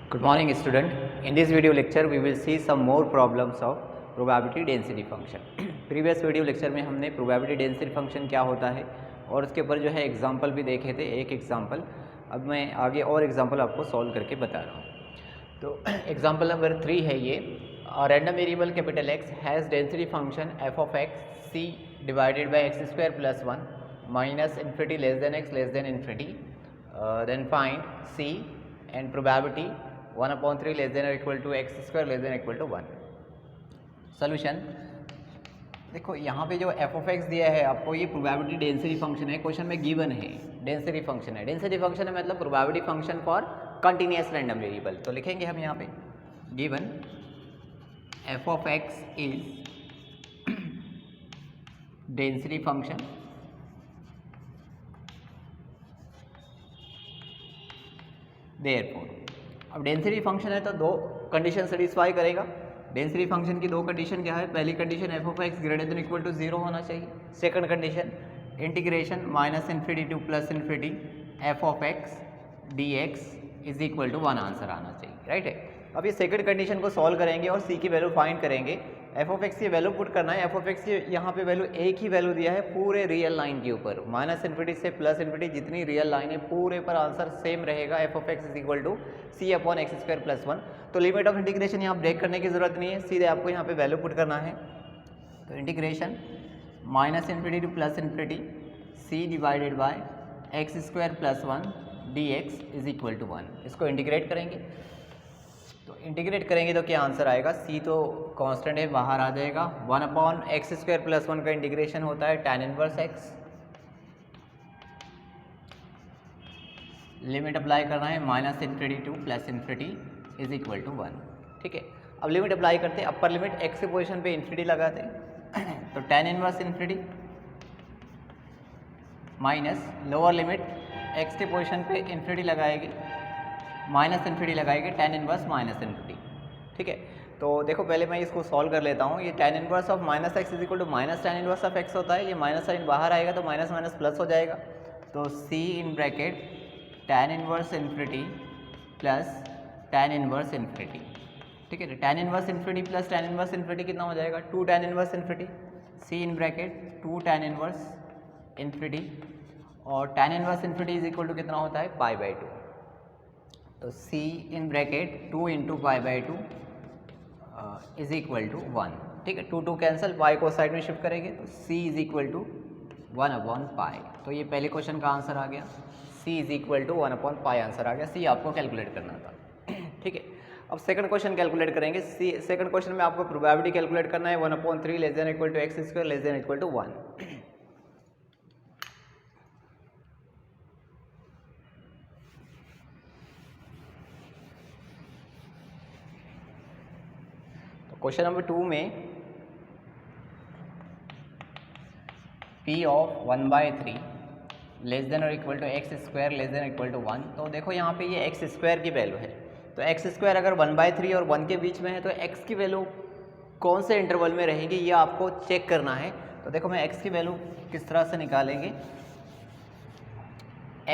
Good morning student. In this video lecture we will see some more problems of probability density function. Previous video lecture में हमने probability density function क्या होता है और उसके ऊपर जो है एग्जाम्पल भी देखे थे, एक एग्जाम्पल. अब मैं आगे और एग्जाम्पल आपको सॉल्व करके बता रहा हूँ. तो एग्जाम्पल नंबर 3 है ये. Random variable capital X has density function f of x c divided by x square plus 1 minus infinity less than infinity. Then find c and probability 1/3 less than or equal to x square less than or equal to 1. Solution देखो, यहाँ पे जो f of x दिया है आपको, ये probability density function है. Question में गिवन है डेंसिटी फंक्शन है. डेंसिटी फंक्शन है मतलब probability function for continuous random variable. तो लिखेंगे हम यहाँ पे given f of x is density function therefore. अब डेंसिटी फंक्शन है तो दो कंडीशन सेटिस्फाई करेगा. डेंसिटी फंक्शन की दो कंडीशन क्या है? पहली condition f of x greater than equal to 0 होना चाहिए. Second condition integration minus infinity to plus infinity f of x dx is equal to 1 answer आना चाहिए. राइट है. अब ये सेकंड कंडीशन को सॉल्व करेंगे और c की वैल्यू फाइंड करेंगे. f of x की वैल्यू पुट करना है. f of x की यहाँ पे वैल्यू एक ही वैल्यू दिया है पूरे रियल लाइन के ऊपर. माइनस इन्फिनिटी से प्लस इन्फिनिटी जितनी रियल लाइन है पूरे पर आंसर सेम रहेगा. f of x is equal to c upon x square plus 1. तो लिमिट ऑफ इंटीग्रेशन यहाँ ब्रेक करने की जरूरत नहीं है, सीधे आपको यहाँ पे वैल्यू पुट करना है. तो integration minus infinity to plus infinity c divided by x square plus 1 dx is equal to 1. इसको इंटीग्रेट करेंगे. तो इंटीग्रेट करेंगे तो क्या आंसर आएगा? c तो कांस्टेंट है, बाहर आ जाएगा. 1 अपॉन एक्स स्क्वायर प्लस 1 का इंटीग्रेशन होता है tan inverse x. Limit apply करना है minus infinity to plus infinity is equal to 1. ठीक है. अब लिमिट अप्लाई करते हैं. अपर लिमिट x के पोजीशन पे इन्फिनिटी लगाते हैं तो tan inverse infinity minus lower limit x के पोजीशन पे इन्फिनिटी लगाएगी, माइनस इन्फिनिटी लगाएगी, tan इनवर्स माइनस इन्फिनिटी. ठीक है. तो देखो पहले मैं इसको सॉल्व कर लेता हूँ. ये tan inverse of minus x is equal to minus tan inverse of x होता है. ये माइनस साइन बाहर आएगा तो माइनस माइनस प्लस हो जाएगा. तो c in bracket tan inverse infinity plus tan inverse infinity. ठीक है. tan inverse infinity plus tan inverse infinity कितना हो जाएगा? 2 tan inverse infinity. c in bracket 2 tan inverse infinity और tan inverse infinity is equal to कितना होता है? Pi by 2. तो c in bracket 2 into pi by 2 is equal to 1. ठीक है. 2 कैंसिल, पाई को साइड में शिफ्ट करेंगे तो c is equal to 1 upon pi. तो ये पहले क्वेश्चन का आंसर आ गया. c is equal to 1 upon pi answer आ गया. c आपको कैलकुलेट करना था. ठीक है. अब सेकंड क्वेश्चन कैलकुलेट करेंगे. सेकंड क्वेश्चन में आपको प्रोबेबिलिटी कैलकुलेट करना है 1/3 less than equal to x square less than equal to 1. तो क्वेश्चन नंबर 2 में p ऑफ 1/3 लेस देन और equal to x square less than equal to 1. तो देखो यहाँ पे ये एक्स स्क्वायर की वैल्यू है. तो एक्स स्क्वायर अगर 1/3 और 1 के बीच में है तो x की वैल्यू कौन से इंटरवल में रहेगी ये आपको चेक करना है. तो देखो मैं x की वैल्यू किस तरह से निकालेंगे.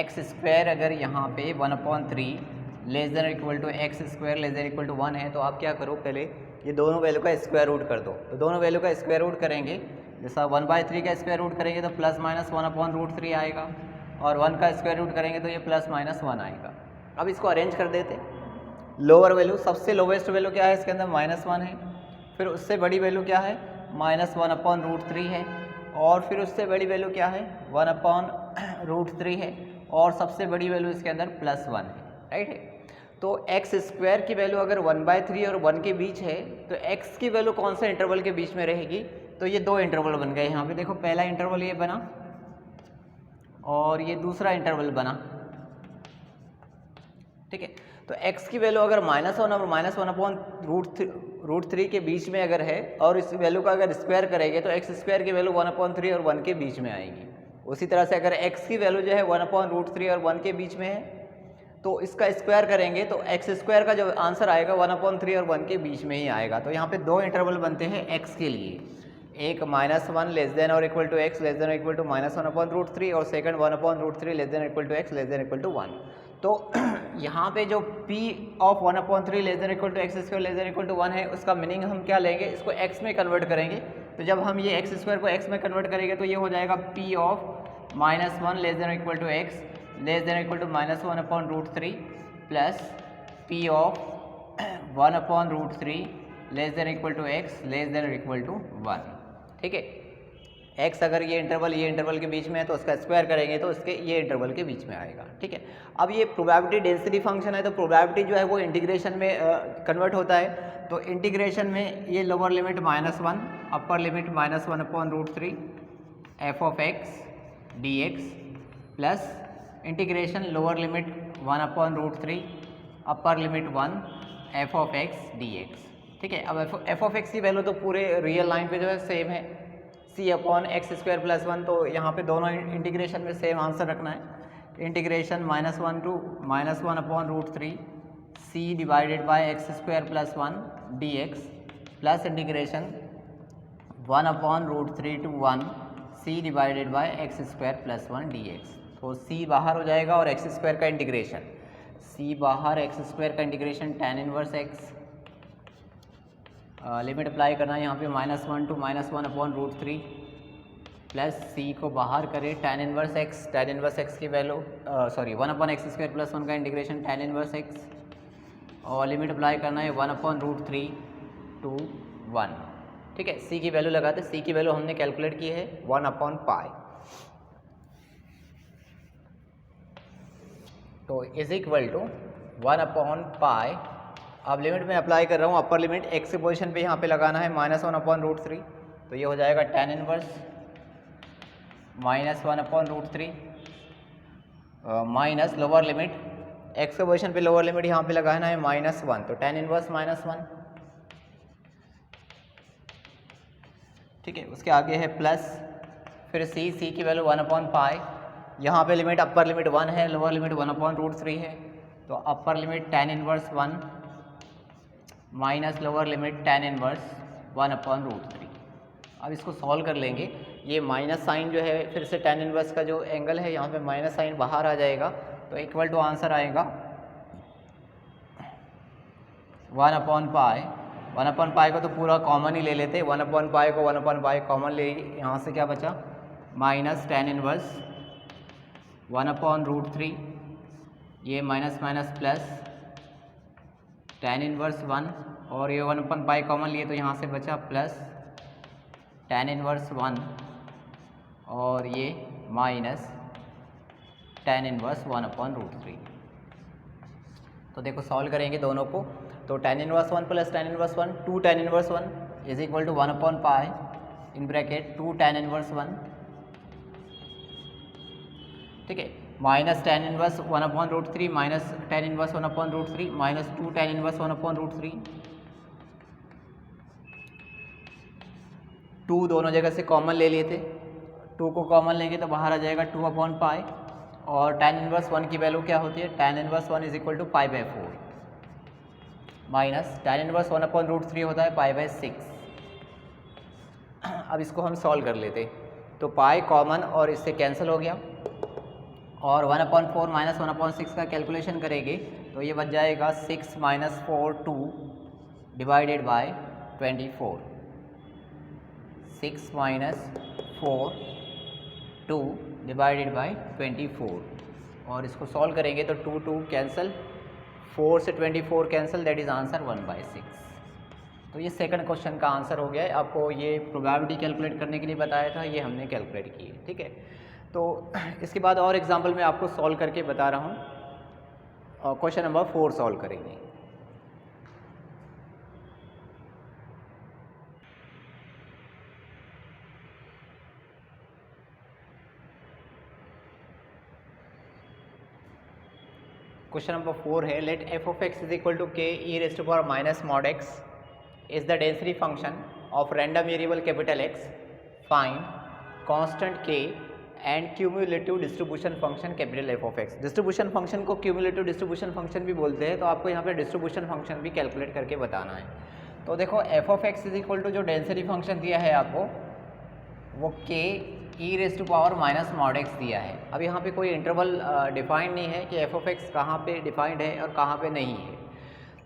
एक्स स्क्वायर अगर यहाँ पे 1/3 less than equal to x square less than equal to 1 है तो आप क्या करो, पहले ये दोनों वैल्यू का स्क्वायर रूट कर दो. तो दोनों वैल्यू का स्क्वायर रूट करेंगे. जैसा 1/3 का स्क्वायर रूट करेंगे तो प्लस माइनस 1/√3 आएगा और 1 का स्क्वायर रूट करेंगे तो ये प्लस माइनस 1 आएगा. अब इसको अरेंज कर देते. लोअर वैल्यू, सबसे लोवेस्ट वैल्यू क्या है इसके अंदर? -1 है. फिर उससे बड़ी वैल्यू क्या है? -1/√3 है. और फिर उससे बड़ी वैल्यू क्या है? 1/√3 है. और सबसे बड़ी वैल्यू इसके अंदर +1 है. राइट है. तो एक्स स्क्वायर की वैल्यू अगर 1/3 और 1 के बीच है तो x की वैल्यू कौन से इंटरवल के बीच में रहेगी? तो ये दो इंटरवल बन गए यहाँ पे. देखो पहला इंटरवल ये बना और ये दूसरा इंटरवल बना. ठीक है. तो x की वैल्यू अगर -1 और -1/√3 के बीच में अगर है और इस वैल्यू का अगर स्क्वायर करेंगे तो एक्स स्क्वायर की वैल्यू 1/3 और 1 के बीच में आएगी. उसी तरह से अगर x की वैल्यू जो है 1/√3 और 1 के बीच में है तो इसका स्क्वायर करेंगे तो एक्स स्क्वायर का जो आंसर आएगा 1/3 और 1 के बीच में ही आएगा. तो यहाँ पे दो इंटरवल बनते हैं x के लिए. एक -1 लेस देन और equal to x less than और इक्वल टू -1/√3 और second 1/√3 less than equal to x less than equal to 1. तो यहाँ पे जो p of 1/3 less than equal to x square less than equal to 1 है, उसका meaning हम क्या लेंगे, इसको x में कन्वर्ट करेंगे। तो जब हम ये एक्स स्क्वायर को x में कन्वर्ट करेंगे तो ये हो जाएगा p of -1 less than equal to x less than equal to -1/√3 plus p of 1/√3 less than equal to x less than equal to 1। ठीक है, x अगर ये इंटरवल के बीच में है तो उसका स्क्वायर करेंगे तो उसके ये इंटरवल के बीच में आएगा। ठीक है, अब ये प्रोबेबिलिटी डेंसिटी फंक्शन है, तो प्रोबेबिलिटी जो है वो इंटीग्रेशन में कन्वर्ट होता है। तो इंटीग्रेशन में ये lower limit -1 upper limit -1/√3 f of x dx plus integration lower limit 1/√3 upper limit 1 f of x dx। ठीक है, अब f ऑफ x की वैल्यू तो पूरे रियल लाइन पे जो है सेम है, c/x² + 1, तो यहाँ पे दोनों इंटीग्रेशन में सेम आंसर रखना है। Integration -1 to -1/√3 c divided by x² + 1 dx plus integration 1/√3 to 1 c divided by x² + 1 dx। तो c बाहर हो जाएगा और x² का इंटीग्रेशन, c बाहर x² का integration tan inverse x, limit apply करना है यहाँ पे -1 टू -1/√3 प्लस c को बाहर करें tan इनवर्स x की वैल्यू 1/x² + 1 का इंटीग्रेशन tan इनवर्स x, और लिमिट अप्लाई करना है 1/√3 टू 1। ठीक है, c की वैल्यू लगाते, c की वैल्यू हमने कैलकुलेट की है 1/π, तो इज इक्वल टू 1/π। अब लिमिट में अप्लाई कर रहा हूँ, अपर लिमिट x की पोजीशन पे यहाँ पे लगाना है -1/√3, तो ये हो जाएगा tan inverse -1/√3 minus lower limit x के पोजीशन पे लोअर लिमिट यहाँ पे लगाना है -1, तो tan इनवर्स -1। ठीक है, उसके आगे है प्लस, फिर c की वैल्यू 1/π, यहाँ पे लिमिट अपर लिमिट 1 है, लोअर लिमिट 1/√3 है, तो upper limit tan inverse 1 minus lower limit tan inverse 1/√3। अब इसको सॉल्व कर लेंगे, ये माइनस साइन जो है फिर से tan इनवर्स का जो एंगल है यहाँ पे माइनस साइन बाहर आ जाएगा, तो इक्वल टू आंसर आएगा 1/π। 1/π को तो पूरा कॉमन ही ले लेते, 1/π को 1/π कॉमन ले, यहाँ से क्या बचा माइनस tan इनवर्स 1/√3, ये minus minus plus tan inverse 1, और ये 1/π कॉमन लिए तो यहाँ से बचा प्लस tan इनवर्स 1, और ये माइनस tan इनवर्स 1/√3। तो देखो सॉल्व करेंगे दोनों को, तो tan inverse 1 plus tan inverse 1 2 tan inverse 1 is equal to 1/π in bracket 2 tan inverse 1। ठीक है, minus tan inverse 1/√3 minus tan inverse 1/√3 minus 2 tan inverse 1/√3, 2 दोनों जगह से कॉमन ले लिए थे, 2 को कॉमन लेंगे तो बाहर आ जाएगा 2/π, और tan इनवर्स 1 की वैल्यू क्या होती है, tan inverse 1 is equal to π/4 minus tan inverse 1/√3 होता है π/6। अब इसको हम सॉल्व कर लेते, तो पाई कॉमन और इससे कैंसिल हो गया, और 1/4 माइनस 1/6 का कैलकुलेशन करेंगे तो ये बच जाएगा 6 - 4 2 डिवाइडेड बाय 24, 6 - 4 2 डिवाइडेड बाय 24, और इसको सॉल्व करेंगे तो 2 2 कैंसिल, 4 से 24 कैंसिल, दैट इज़ आंसर 1/6। तो ये सेकंड क्वेश्चन का आंसर हो गया है। आपको ये प्रोबेबिलिटी कैलकुलेट करने के लिए बताया था, ये हमने कैलकुलेट की है। ठीक है, तो इसके बाद और एग्जाम्पल मैं आपको सॉल्व करके बता रहा हूँ, और क्वेश्चन नंबर 4 सॉल्व करेंगे। क्वेश्चन नंबर 4 है, let f of x is equal to k e⁻⁻mod x is the density function of random variable capital X, find constant k and cumulative distribution function capital F of x। Distribution function को cumulative distribution function भी बोलते हैं, तो आपको यहाँ पे distribution function भी calculate करके बताना है। तो देखो f of x is equal to जो डेंसिटी फंक्शन दिया है आपको, वो k e raise to power minus mod x दिया है। अब यहाँ पे कोई इंटरवल डिफाइंड नहीं है कि एफ ऑफ एक्स कहाँ पे डिफाइंड है और कहाँ पे नहीं है।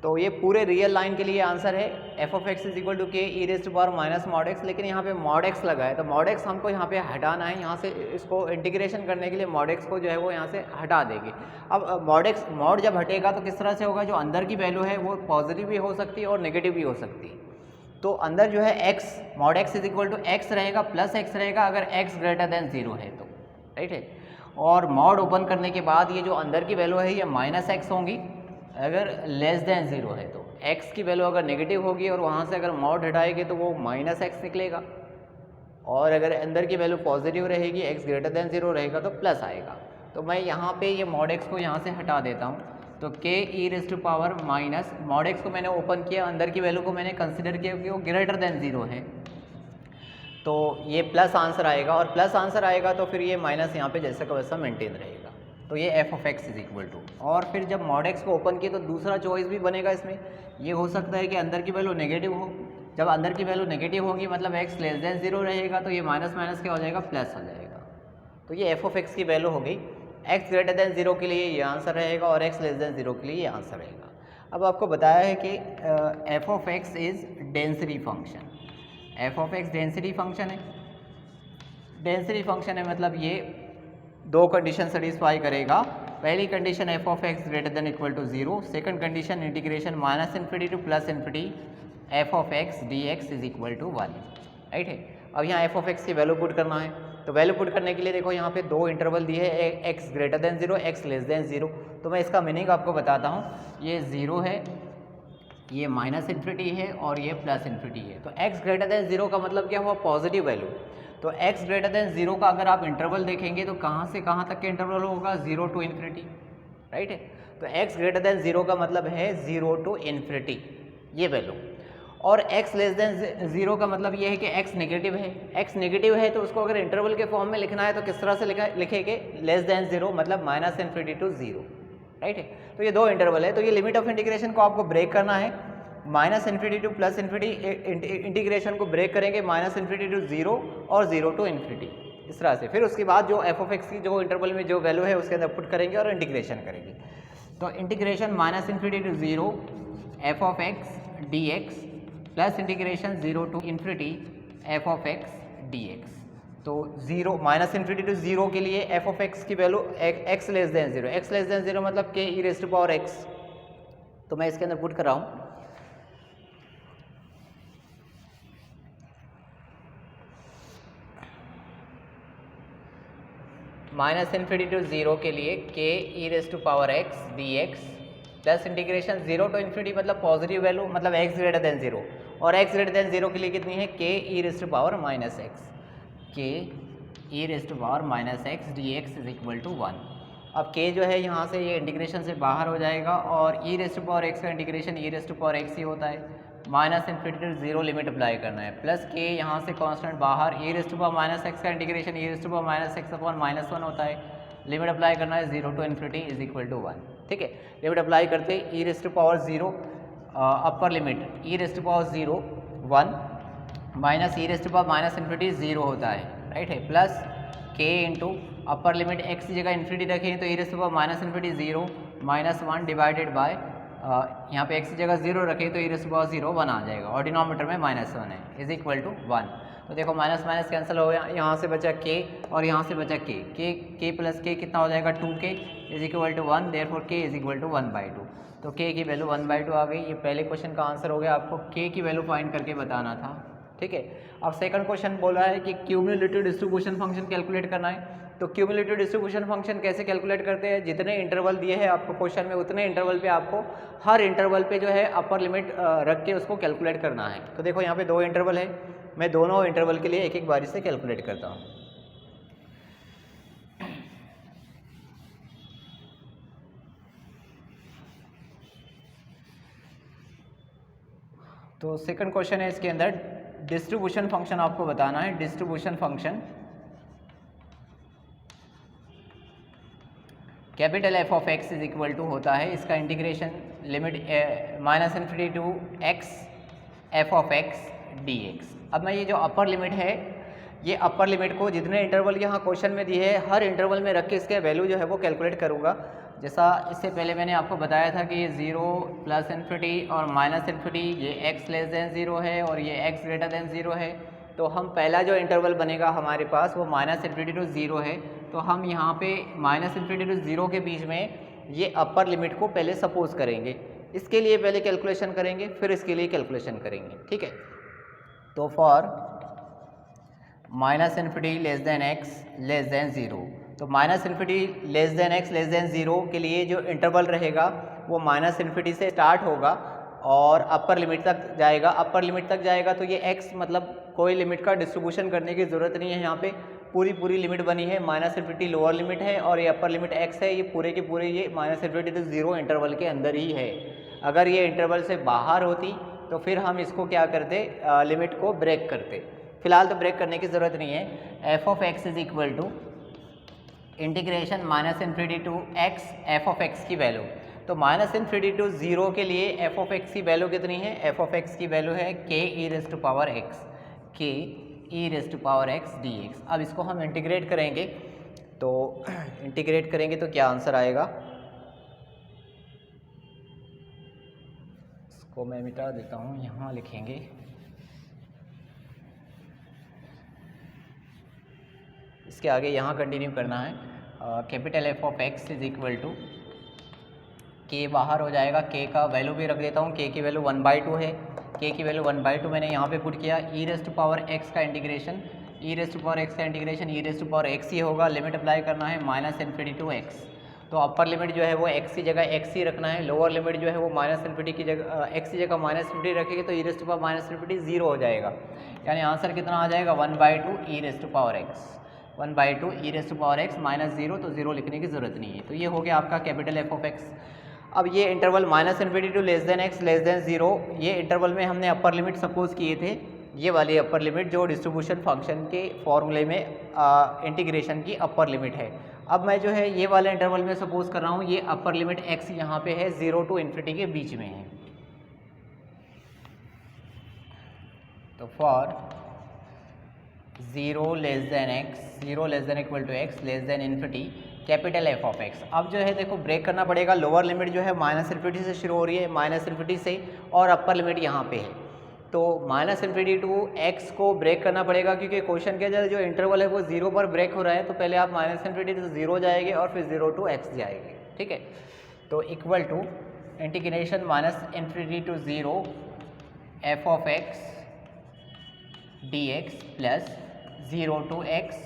तो ये पूरे रियल लाइन के लिए आंसर है f of x is equal to k e raise to power minus mod x, लेकिन यहाँ पे मॉड एक्स लगा है तो मॉड एक्स हमको यहाँ पे हटाना है। यहाँ से इसको इंटीग्रेशन करने के लिए मॉड एक्स को जो है वो यहाँ से हटा देंगे। अब मॉड जब हटेगा तो किस तरह से होगा, जो अंदर की वैल्यू है वो पॉजिटिव भी हो सकती है और नेगेटिव भी हो सकती है। तो अंदर जो है x mod x is equal to x रहेगा प्लस एक्स रहेगा अगर एक्स ग्रेटर देन 0 है तो, राइट है। और मॉड ओपन करने के बाद ये जो अंदर की वैल्यू है ये माइनस एक्स होंगी अगर लेस देन 0 है तो, x की वैल्यू अगर नेगेटिव होगी और वहाँ से अगर मॉड हटाएंगे तो वो माइनस एक्स निकलेगा, और अगर अंदर की वैल्यू पॉजिटिव रहेगी x ग्रेटर देन 0 रहेगा तो प्लस आएगा। तो मैं यहाँ पे ये मॉड x को यहाँ से हटा देता हूँ। तो k e raise to power minus mod x को मैंने ओपन किया, अंदर की वैल्यू को मैंने कंसिडर किया कि वो ग्रेटर देन 0 है, तो ये प्लस आंसर आएगा, और प्लस आंसर आएगा तो फिर ये माइनस यहाँ पे जैसा का वैसा मेंटेन रहेगा। तो ये F of x is equal to, और फिर जब मॉड एक्स को ओपन किए तो दूसरा चॉइस भी बनेगा इसमें। ये हो सकता है कि अंदर की वैल्यू नेगेटिव हो, जब अंदर की वैल्यू नेगेटिव होगी मतलब एक्स लेस देन 0 रहेगा तो ये माइनस माइनस क्या हो जाएगा, प्लस हो जाएगा। तो ये एफ ऑफ एक्स की वैल्यू हो गई। एक्स ग्रेटर देन 0 के लिए ये आंसर रहेगा और एक्स लेस देन 0 के लिए ये आंसर रहेगा। अब आपको बताया है कि f of x is density function. F of x density function है, डेंसिटी फंक्शन है मतलब ये दो कंडीशन सेटिस्फाई करेगा। पहली condition f of x greater than equal to 0, second condition integration minus infinity to plus infinity f of x d x is equal to 1, right है। अब यहाँ एफ ऑफ एक्स की वैल्यू पुट करना है, तो value put करने के लिए देखो यहाँ पे दो इंटरवल दिए है, x greater than 0 x less than 0। तो मैं इसका मीनिंग आपको बताता हूँ, ये 0 है, ये माइनस इन्फिनिटी है और ये प्लस इन्फिनिटी है। तो x ग्रेटर देन 0 का मतलब क्या हुआ, पॉजिटिव वैल्यू। तो x ग्रेटर देन 0 का अगर आप इंटरवल देखेंगे तो कहाँ से कहाँ तक के इंटरवल होगा, 0 टू इन्फिनिटी, राइट है। तो x ग्रेटर देन 0 का मतलब है 0 टू इन्फिनिटी ये वैल्यू, और x लेस देन 0 का मतलब ये है कि x नेगेटिव है। x नेगेटिव है तो उसको अगर इंटरवल के फॉर्म में लिखना है तो किस तरह से लिखेंगे, लेस देन 0 मतलब माइनस इन्फिनिटी टू 0, राइट है। तो ये दो इंटरवल है, तो ये लिमिट ऑफ इंटीग्रेशन को आपको ब्रेक करना है। Minus infinity to plus infinity integration को ब्रेक करेंगे, माइनस इन्फिनिटी टू 0 और 0 टू इन्फिनिटी, इस तरह से। फिर उसके बाद जो एफ ऑफ एक्स की जो इंटरवल में जो वैल्यू है उसके अंदर पुट करेंगे और इंटीग्रेशन करेंगे। तो integration minus infinity to 0 f of x d x plus integration 0 to infinity f of x d x. तो 0 माइनस इन्फिनिटी टू 0 के लिए एफ ऑफ एक्स की value x less than 0, x less than 0 मतलब k e raise to power x. तो मैं इसके अंदर put कर रहा हूँ, माइनस इन्फिनिटी टू 0 के लिए k e raise to power x d x plus integration 0 to infinity मतलब पॉजिटिव वैल्यू मतलब एक्स ग्रेटर देन 0, और एक्स ग्रेटर देन 0 के लिए कितनी है, k e raise to power minus x, k e raise to power minus x d x is equal to 1। अब के जो है यहाँ से ये इंटीग्रेशन से बाहर हो जाएगा, और e raise to power x का integration e raise to power x ही होता है, minus infinity to 0 limit apply करना है, प्लस के यहाँ से कांस्टेंट बाहर, e raise to power minus x का integration e raise to power minus x upon minus 1 होता है, लिमिट अप्लाई करना है 0 to infinity is equal to 1, ठीक है। लिमिट अप्लाई करते e raise to power 0 upper limit e raise to power 0 1 minus e raise to power minus infinity 0 होता है, right है, प्लस के इंटू अपर लिमिट एक्स की जगह इन्फिनिटी रखें तो e raise to power minus infinity 0 minus 1 divided by यहाँ पे एक्स की जगह 0 रखें तो ई रेज़ टू पावर 0 1 आ जाएगा, और डिनोमिनेटर में माइनस 1 है, इज इक्वल टू 1। तो देखो माइनस माइनस कैंसिल हो गया, यहाँ से बचा के और यहाँ से बचा के प्लस के कितना हो जाएगा 2k is equal to 1, therefore k is equal to 1/2। तो के की वैल्यू 1/2 आ गई। ये पहले क्वेश्चन का आंसर हो गया, आपको के की वैल्यू फाइंड करके बताना था, ठीक है। अब सेकंड क्वेश्चन बोला है कि क्यूमुलेटिव डिस्ट्रीब्यूशन फंक्शन कैलकुलेट करना है। तो क्यूमुलेटिव डिस्ट्रीब्यूशन फंक्शन कैसे कैलकुलेट करते हैं, जितने इंटरवल दिए हैं आपको क्वेश्चन में उतने इंटरवल पे आपको हर इंटरवल पे जो है अपर लिमिट रख के उसको कैलकुलेट करना है। तो देखो यहाँ पे दो इंटरवल है, मैं दोनों इंटरवल के लिए एक एक बारी से कैलकुलेट करता हूँ। तो सेकंड क्वेश्चन है, इसके अंदर डिस्ट्रीब्यूशन फंक्शन आपको बताना है। Distribution function capital F of x is equal to होता है, इसका integration limit minus infinity to x f of x d x. अब मैं ये जो अपर लिमिट है ये अपर लिमिट को जितने इंटरवल यहाँ क्वेश्चन में दिए है हर इंटरवल में रख के इसके वैल्यू जो है वो कैलकुलेट करूँगा। जैसा इससे पहले मैंने आपको बताया था कि ये 0 प्लस इन्फिनिटी और माइनस इन्फिनिटी, ये x लेस देन 0 है और ये x ग्रेटर देन 0 है। तो हम पहला जो इंटरवल बनेगा हमारे पास वो माइनस इन्फिनिटी टू 0 है। तो हम यहाँ पे माइनस इन्फिनिटी टू 0 के बीच में ये अपर लिमिट को पहले सपोज करेंगे, इसके लिए पहले कैलकुलेशन करेंगे, फिर इसके लिए कैलकुलेशन करेंगे, ठीक है। तो for minus infinity less then x less than 0, तो minus infinity less then x less than 0 के लिए जो इंटरवल रहेगा वो माइनस इन्फिनिटी से स्टार्ट होगा और अपर लिमिट तक जाएगा। अपर लिमिट तक जाएगा तो ये x मतलब कोई लिमिट का डिस्ट्रीब्यूशन करने की ज़रूरत नहीं है, यहाँ पे पूरी लिमिट बनी है। माइनस इन्फिनिटी लोअर लिमिट है और ये अपर लिमिट x है, ये पूरे के पूरे ये माइनस इन्फिनिटी टू 0 इंटरवल के अंदर ही है। अगर ये इंटरवल से बाहर होती तो फिर हम इसको क्या करते, लिमिट को ब्रेक करते। फिलहाल तो ब्रेक करने की ज़रूरत नहीं है। F of x is equal to integration minus infinity to x f of x की वैल्यू। तो माइनस इन्फिनिटी टू 0 के लिए एफ ऑफ एक्स की वैल्यू कितनी है, एफ ऑफ एक्स की वैल्यू है k e raise to power x, k e raise to power x d x. अब इसको हम इंटीग्रेट करेंगे, तो इंटीग्रेट करेंगे तो क्या आंसर आएगा, इसको मैं मिटा देता हूँ, यहाँ लिखेंगे इसके आगे, यहाँ कंटिन्यू करना है। Capital F of x is equal to के बाहर हो जाएगा, के का वैल्यू भी रख देता हूँ, के की वैल्यू 1/2 है, के की वैल्यू 1/2 मैंने यहाँ पे पुट किया। E raise to power x का integration, e raise to power x का integration e raise to power x ही होगा। लिमिट अप्लाई करना है माइनस इन्फिनिटी टू एक्स, तो अपर लिमिट जो है वो एक्स की जगह एक्स ही रखना है, लोअर लिमिट जो है वो माइनस इन्फिनिटी की जगह एक्स की जगह माइनस इन्फिनिटी रखेंगे तो e raise to power minus infinity 0 हो जाएगा। यानी आंसर कितना आ जाएगा 1/2 e raise to power x, 1/2 e raise to power x minus 0, तो 0 लिखने की ज़रूरत नहीं है। तो ये हो गया आपका कैपिटल एफ ऑफ एक्स। अब ये interval minus infinity to less than x less than 0, ये इंटरवल में हमने अपर लिमिट सपोज किए थे, ये वाली अपर लिमिट जो डिस्ट्रीब्यूशन फंक्शन के फॉर्मूले में इंटीग्रेशन की अपर लिमिट है। अब मैं जो है ये वाले इंटरवल में सपोज कर रहा हूँ ये अपर लिमिट एक्स यहाँ पे है 0 टू इन्फिनिटी के बीच में है। तो for 0 less than x, 0 less than equal to x less than infinity capital F of x. अब जो है देखो ब्रेक करना पड़ेगा, लोअर लिमिट जो है माइनस इन्फिनिटी से शुरू हो रही है, माइनस इन्फिनिटी से, और अपर लिमिट यहाँ पे है। तो माइनस इन्फिनिटी टू एक्स को ब्रेक करना पड़ेगा क्योंकि क्वेश्चन के अंदर जो इंटरवल है वो 0 पर ब्रेक हो रहा है। तो पहले आप माइनस इन्फिनिटी से 0 जाएंगे और फिर 0 टू एक्स जाएंगे, ठीक है। तो equal to integration minus infinity to 0 f of x d x plus 0 to x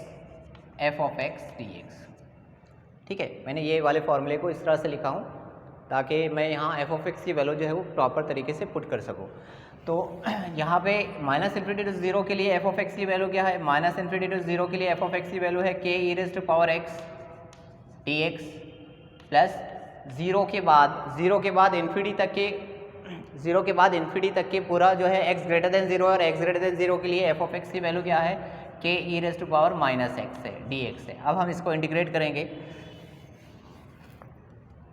f of x d x, ठीक है। मैंने ये वाले फॉर्मूले को इस तरह से लिखा हूँ ताकि मैं यहाँ एफ ऑफ एक्स की वैल्यू जो है वो प्रॉपर तरीके से पुट कर सकूँ। तो यहाँ पे माइनस इन्फिनिटी टू 0 के लिए एफ ऑफ एक्स की वैल्यू क्या है, माइनस इन्फिनिटी टू 0 के लिए एफ ऑफ एक्स की वैल्यू है k e raise to power x d x plus 0 के बाद इन्फिनिटी तक के, 0 के बाद इन्फिनिटी तक के पूरा जो है x ग्रेटर देन 0 और x ग्रेटर देन 0 के लिए एफ ऑफ एक्स की वैल्यू क्या है, k e raise to power minus x है डी एक्स है। अब हम इसको इंटीग्रेट करेंगे,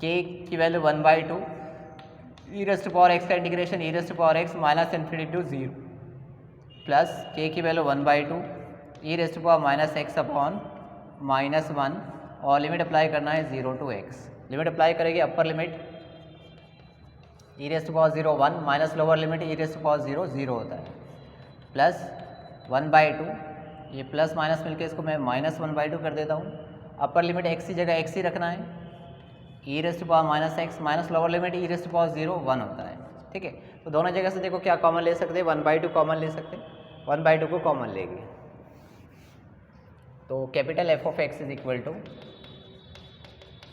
k की value 1/2 e raise to power x का integration e raise to power x minus infinity to 0 plus k की value 1/2 e raise to power minus x upon minus 1, और लिमिट अप्लाई करना है 0 टू x। लिमिट अप्लाई करेंगे upper limit e raise to power 0 1 minus lower limit e raise to power 0 0 होता है, plus 1/2, ये plus minus मिलके इसको मैं माइनस 1/2 कर देता हूँ। अपर लिमिट x की जगह x ही रखना है, e raise to power minus x minus lower limit e raise to power 0 1 होता है, ठीक है। तो दोनों जगह से देखो क्या कॉमन ले सकते हैं, 1/2 कॉमन ले सकते हैं, 1/2 को कॉमन लेंगे। तो capital F of x is equal to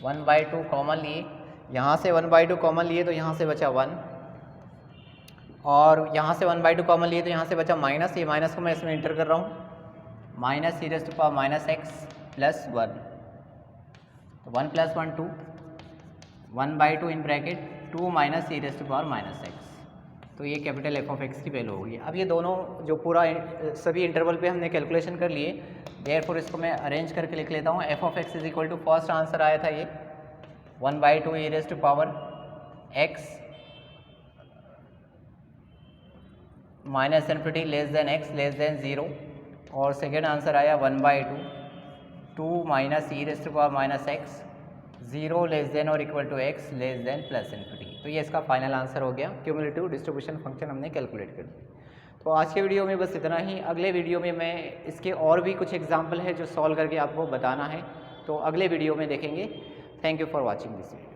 1/2 common लिए, यहाँ से 1/2 कॉमन लिए तो यहाँ से बचा 1, और यहाँ से 1/2 कॉमन लिए तो यहाँ से बचा माइनस, ये माइनस को मैं इसमें इंटर कर रहा हूँ, minus e raise to power minus x plus 1, तो 1 plus 1 2, 1/2 in bracket 2 minus e raise to power minus x. तो ये कैपिटल एफ ऑफ एक्स की वैल्यू होगी। अब ये दोनों जो पूरा सभी इंटरवल पे हमने कैलकुलेशन कर लिए, देयरफॉर इसको मैं अरेंज करके लिख लेता हूँ। F of x is equal to first answer आया था ये 1/2 e raise to power x minus infinity less than x less than 0, और सेकेंड आंसर आया 1/2 2 minus e raise to power minus x 0 less than और equal to x less than plus infinity. तो ये इसका final answer हो गया। Cumulative distribution function हमने calculate कर दिया। तो आज के वीडियो में बस इतना ही। अगले वीडियो में मैं इसके और भी कुछ एग्जाम्पल है जो सॉल्व करके आपको बताना है, तो अगले वीडियो में देखेंगे। Thank you for watching this video.